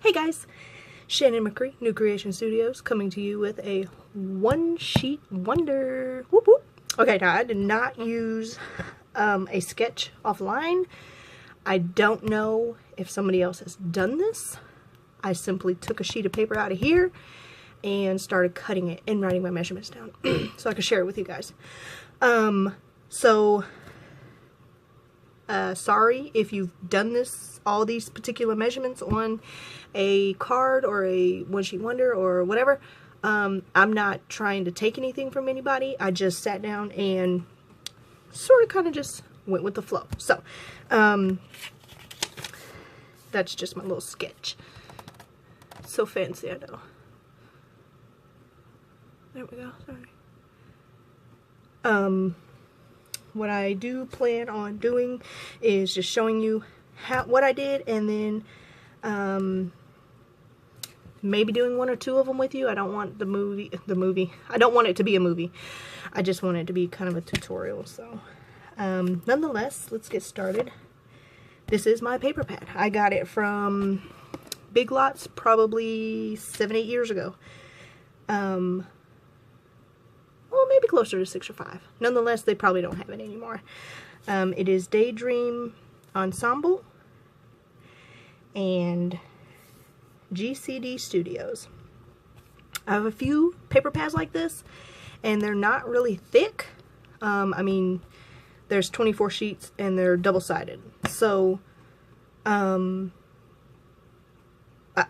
Hey guys, Shannon McCree, New Creation Studios, coming to you with a one sheet wonder. Whoop whoop. Okay, now I did not use a sketch offline. I don't know if somebody else has done this. I simply took a sheet of paper out of here and started cutting it and writing my measurements down so I could share it with you guys. Sorry if you've done this, all these particular measurements on a card or a one sheet wonder or whatever. I'm not trying to take anything from anybody. I just sat down and sort of kind of just went with the flow. So, that's just my little sketch. It's so fancy, I know. There we go, sorry. What I do plan on doing is just showing you what I did, and then maybe doing one or two of them with you. I don't want the movie. I don't want it to be a movie. I just want it to be kind of a tutorial. So, nonetheless, let's get started. This is my paper pad. I got it from Big Lots probably 7-8 years ago. Well, maybe closer to 6 or 5. Nonetheless, they probably don't have it anymore. It is Daydream Ensemble and GCD Studios. I have a few paper pads like this, and they're not really thick. I mean, there's 24 sheets, and they're double-sided. So, I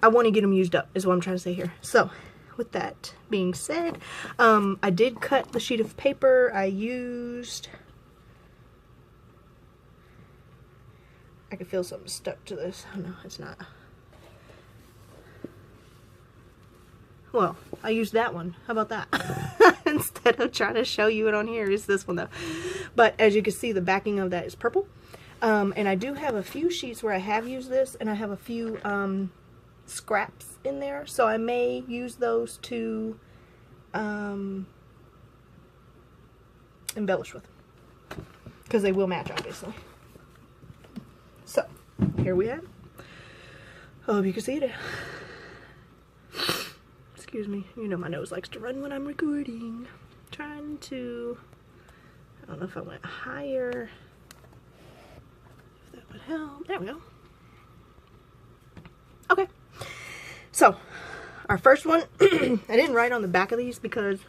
want to get them used up, is what I'm trying to say here. So, with that being said, I did cut the sheet of paper. I used, I can feel something stuck to this. Oh no, it's not. Well, I used that one. How about that? Instead of trying to show you it on here, it's this one though. But as you can see, the backing of that is purple. And I do have a few sheets where I have used this, and I have a few scraps in there, so I may use those to embellish with, because they will match, obviously. So here we have. I hope you can see it. Excuse me, you know my nose likes to run when I'm recording. Trying to, I don't know if I went higher, if that would help. There we go. Okay. So, our first one, I didn't write on the back of these because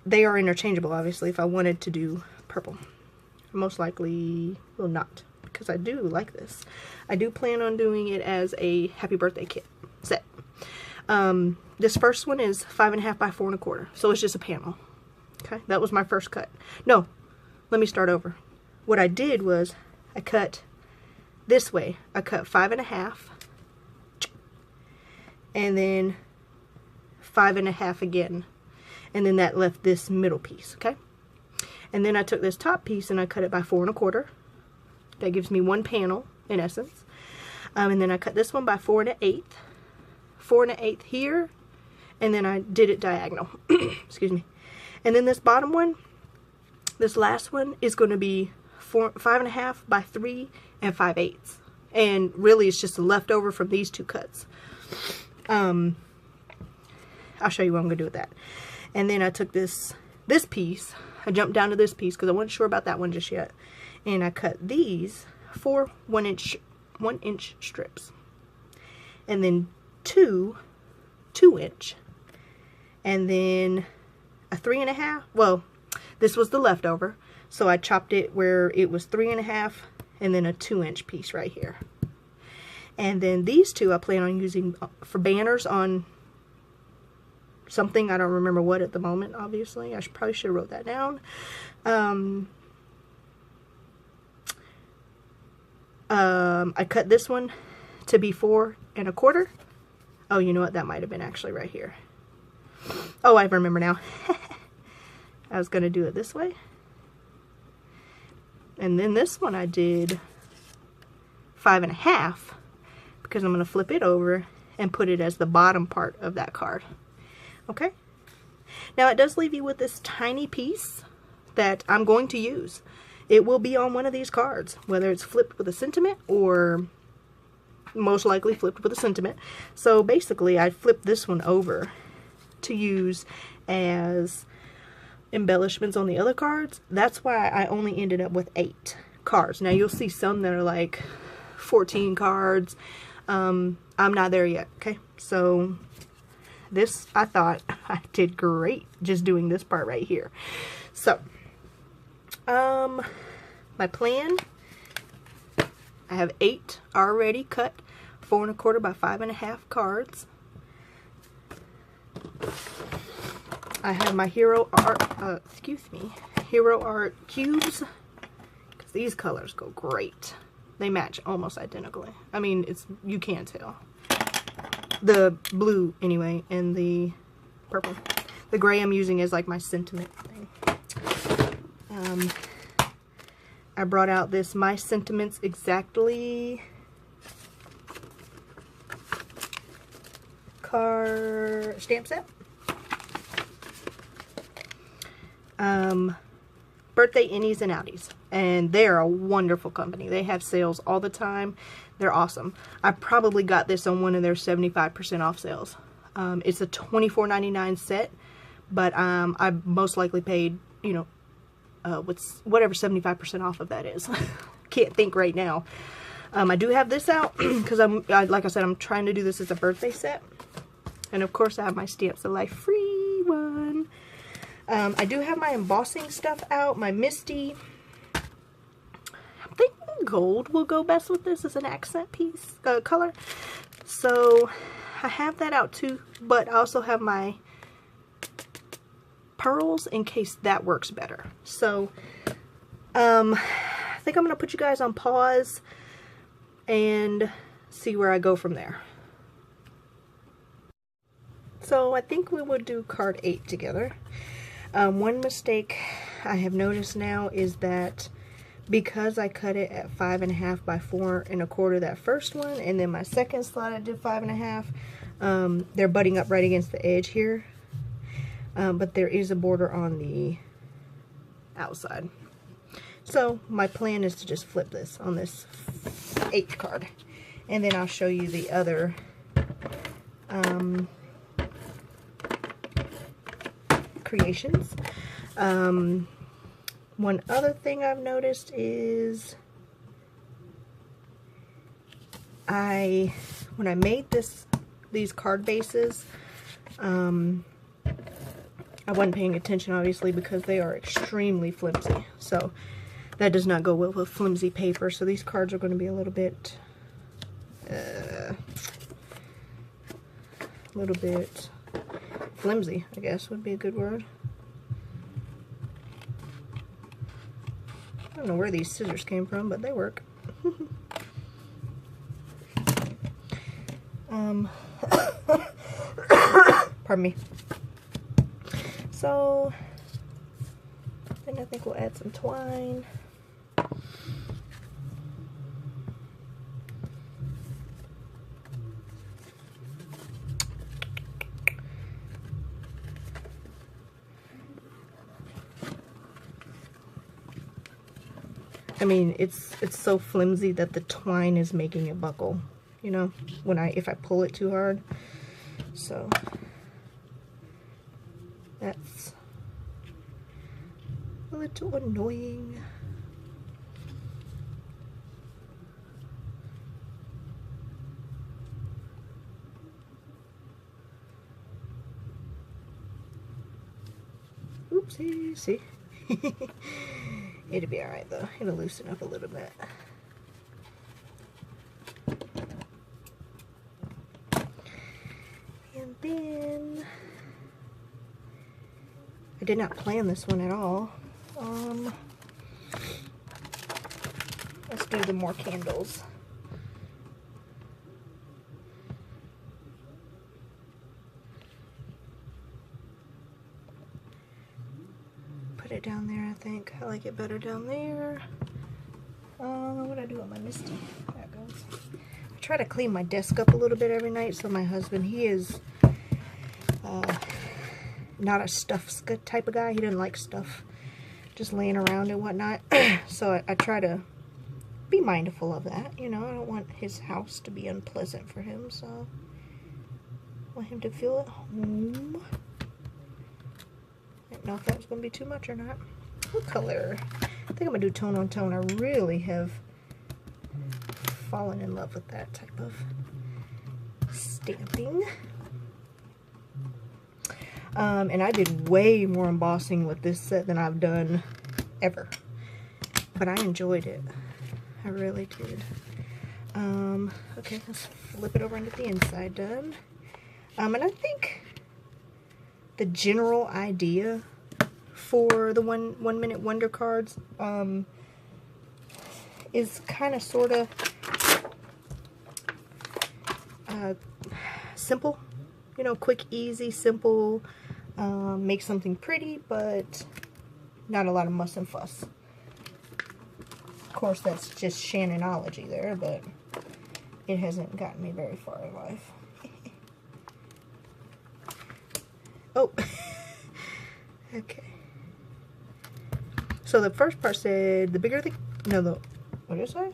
they are interchangeable, obviously, if I wanted to do purple. I most likely will not, because I do like this. I do plan on doing it as a happy birthday kit set. This first one is 5.5 by 4 1/4, so it's just a panel. Okay, that was my first cut. No, let me start over. What I did was I cut this way. I cut 5.5. And then 5.5 again, and then that left this middle piece. Okay, and then I took this top piece and I cut it by 4 1/4. That gives me one panel in essence. And then I cut this one by 4 1/8, 4 1/8 here, and then I did it diagonal. Excuse me. And then this bottom one, this last one, is going to be 5.5 by 3 5/8, and really it's just a leftover from these two cuts. I'll show you what I'm going to do with that. And then I took this piece, I jumped down to this piece because I wasn't sure about that one just yet, and I cut these 4 1 inch strips, and then two 2-inch, and then a 3.5. Well, this was the leftover, so I chopped it where it was 3.5, and then a 2-inch piece right here. And then these two I plan on using for banners on something. I don't remember what at the moment, obviously. I probably should have wrote that down. I cut this one to be 4 1/4. Oh, you know what? That might have been actually right here. Oh, I remember now. I was going to do it this way. And then this one I did 5.5. because I'm going to flip it over and put it as the bottom part of that card. Okay? Now it does leave you with this tiny piece that I'm going to use. It will be on one of these cards, whether it's flipped with a sentiment or most likely flipped with a sentiment. So basically I flipped this one over to use as embellishments on the other cards. That's why I only ended up with 8 cards. Now you'll see some that are like 14 cards. I'm not there yet, okay? So this, I thought I did great just doing this part right here. So my plan, I have 8 already cut, 4 1/4 by 5 1/2 cards. I have my Hero Art, Hero Art cubes, because these colors go great. They match almost identically. I mean, you can't tell. The blue, anyway, and the purple. The gray I'm using is like my sentiment thing. I brought out this My Sentiments Exactly card stamp set. Birthday Innies and Outies, and they're a wonderful company. They have sales all the time. They're awesome. I probably got this on one of their 75% off sales. It's a $24.99 set, but I most likely paid, you know, whatever 75% off of that is. Can't think right now. I do have this out because like I said, I'm trying to do this as a birthday set, and of course I have my Stamps of Life free one. I do have my embossing stuff out, my Misty. I'm thinking gold will go best with this as an accent piece, color. So I have that out too, but I also have my pearls in case that works better. So I think I'm going to put you guys on pause and see where I go from there. So I think we would do card 8 together. One mistake I have noticed now is that because I cut it at 5 1/2 by 4 1/4, that first one, and then my second slot I did 5 1/2, they're butting up right against the edge here, but there is a border on the outside. So my plan is to just flip this on this 8th card, and then I'll show you the other creations. One other thing I've noticed is when I made these card bases, I wasn't paying attention obviously because they are extremely flimsy. So that does not go well with flimsy paper. So these cards are going to be a little bit flimsy, I guess would be a good word. I don't know where these scissors came from, but they work. Pardon me. So then I think we'll add some twine. I mean, it's so flimsy that the twine is making it buckle, you know, if I pull it too hard. So that's a little annoying. Oopsie, see? It'll be alright though. It'll loosen up a little bit. And then I did not plan this one at all. Let's do the more candles. It down there, I think. I like it better down there. What do I do with my Misty? There it goes. I try to clean my desk up a little bit every night. So my husband, he is not a stuff type of guy. He doesn't like stuff just laying around and whatnot. So I try to be mindful of that. You know, I don't want his house to be unpleasant for him, so I want him to feel at home. I don't know if that was going to be too much or not. What color? I think I'm going to do tone on tone. I really have fallen in love with that type of stamping. And I did way more embossing with this set than I've done ever. But I enjoyed it. I really did. Okay, let's flip it over and get the inside done. And I think the general idea for the one minute wonder cards is kind of sort of simple, you know, quick, easy, simple, make something pretty, but not a lot of muss and fuss. Of course, that's just Shannonology there, but it hasn't gotten me very far in life. Oh, okay. So the first part said the bigger the, no, the, what did it say?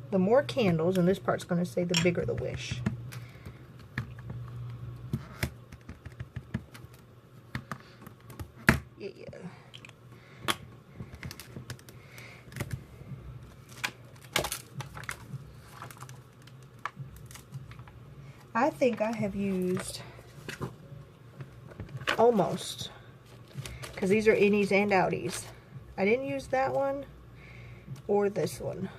The more candles, and this part's going to say the bigger the wish. Yeah. I think I have used almost, because these are innies and outies. I didn't use that one or this one.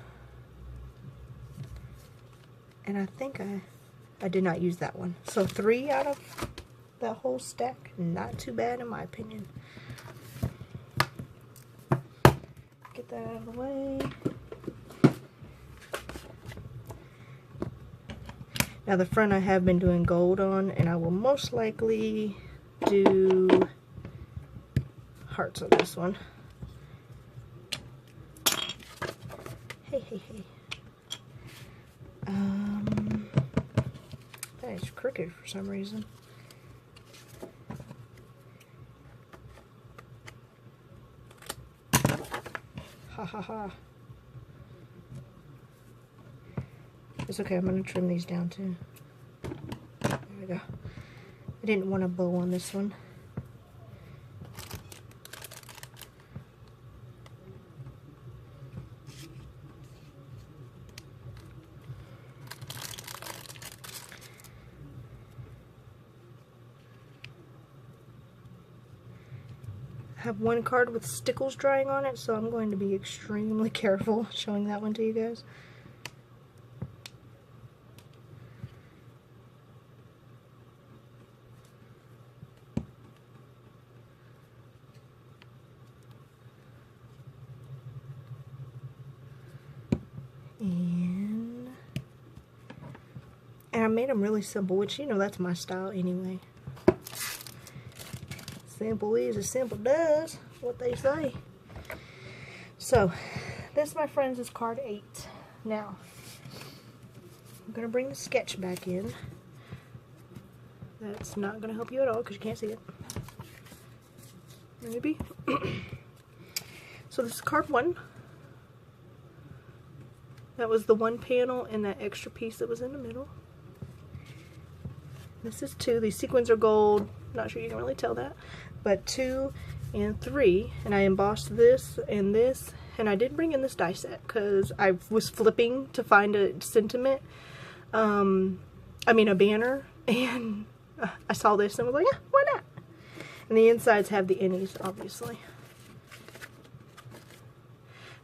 And I think I did not use that one. So 3 out of that whole stack, not too bad in my opinion. Get that out of the way. Now the front I have been doing gold on, and I will most likely do hearts on this one. Hey. That is crooked for some reason. Ha. It's okay, I'm going to trim these down too. There we go. I didn't want a bow on this one. I have one card with stickles drying on it, so I'm going to be extremely careful showing that one to you guys. And I made them really simple, which, you know, that's my style anyway. Simple is as simple does, what they say. So, this, my friends, is card 8. Now, I'm going to bring the sketch back in. That's not going to help you at all because you can't see it. Maybe. So this is card 1. That was the one panel and that extra piece that was in the middle. This is 2. These sequins are gold. Not sure you can really tell that. But 2 and 3. And I embossed this, and I did bring in this die set because I was flipping to find a sentiment. I mean a banner. And I saw this and was like, yeah, why not? And the insides have the innies, obviously.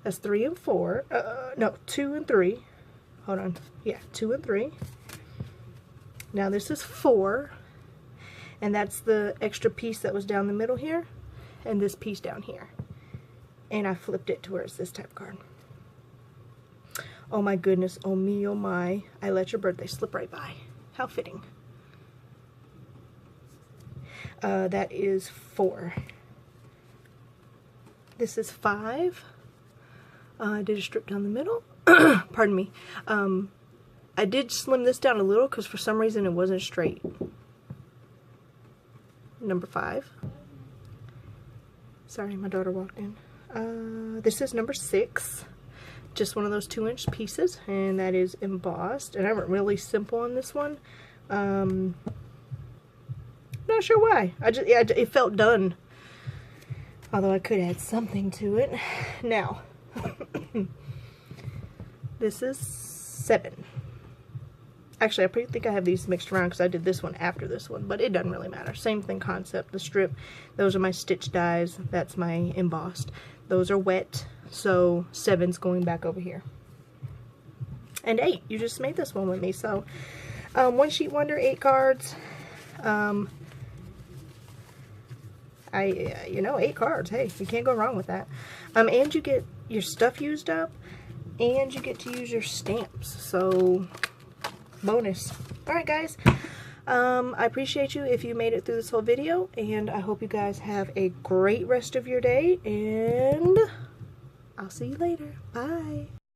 That's 3 and 4. No, 2 and 3. Hold on. Yeah, 2 and 3. Now this is 4. And that's the extra piece that was down the middle here. And this piece down here. And I flipped it to where it's this type card. Oh my goodness. Oh me, oh my. I let your birthday slip right by. How fitting. That is 4. This is 5. I did a strip down the middle. Pardon me. I did slim this down a little because for some reason it wasn't straight. Number 5. Sorry, my daughter walked in. This is number 6. just one of those 2-inch pieces, and that is embossed. And I went really simple on this one. Not sure why. Yeah, it felt done. Although I could add something to it. Now, this is 7. Actually, I think I have these mixed around because I did this one after this one, but it doesn't really matter. Same thing concept. The strip, those are my stitch dies. That's my embossed. Those are wet, so 7's going back over here. And 8, you just made this one with me. So, one sheet wonder, 8 cards. You know, 8 cards. Hey, you can't go wrong with that. And you get your stuff used up, and you get to use your stamps. So, bonus. Alright guys, I appreciate you if you made it through this whole video, and I hope you guys have a great rest of your day, and I'll see you later. Bye.